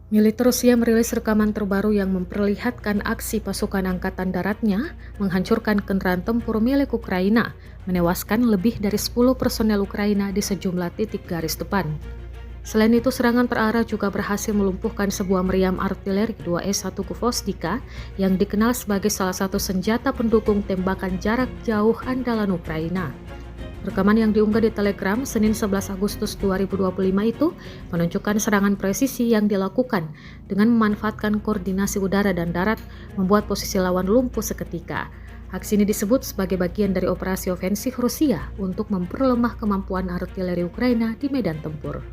Militer Rusia merilis rekaman terbaru yang memperlihatkan aksi pasukan angkatan daratnya menghancurkan kendaraan tempur milik Ukraina, menewaskan lebih dari 10 personel Ukraina di sejumlah titik garis depan. Selain itu, serangan terarah juga berhasil melumpuhkan sebuah meriam artileri 2S1 Kuvostika yang dikenal sebagai salah satu senjata pendukung tembakan jarak jauh andalan Ukraina. Rekaman yang diunggah di Telegram Senin 11 Agustus 2025 itu menunjukkan serangan presisi yang dilakukan dengan memanfaatkan koordinasi udara dan darat membuat posisi lawan lumpuh seketika. Aksi ini disebut sebagai bagian dari operasi ofensif Rusia untuk memperlemah kemampuan artileri Ukraina di medan tempur.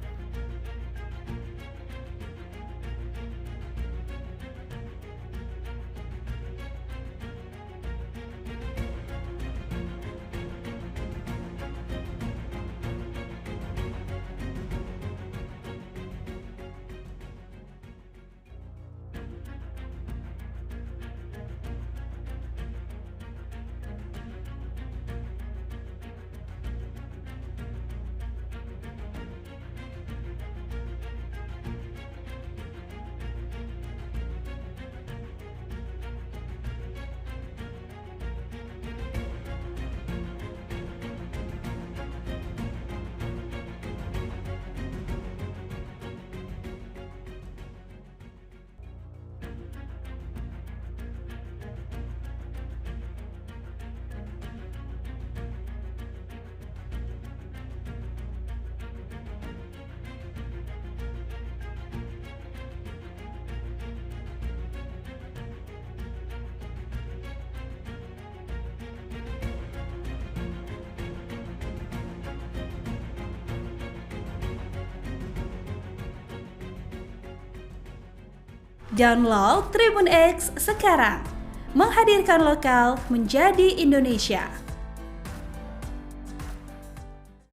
Download Tribun X sekarang, menghadirkan lokal menjadi Indonesia.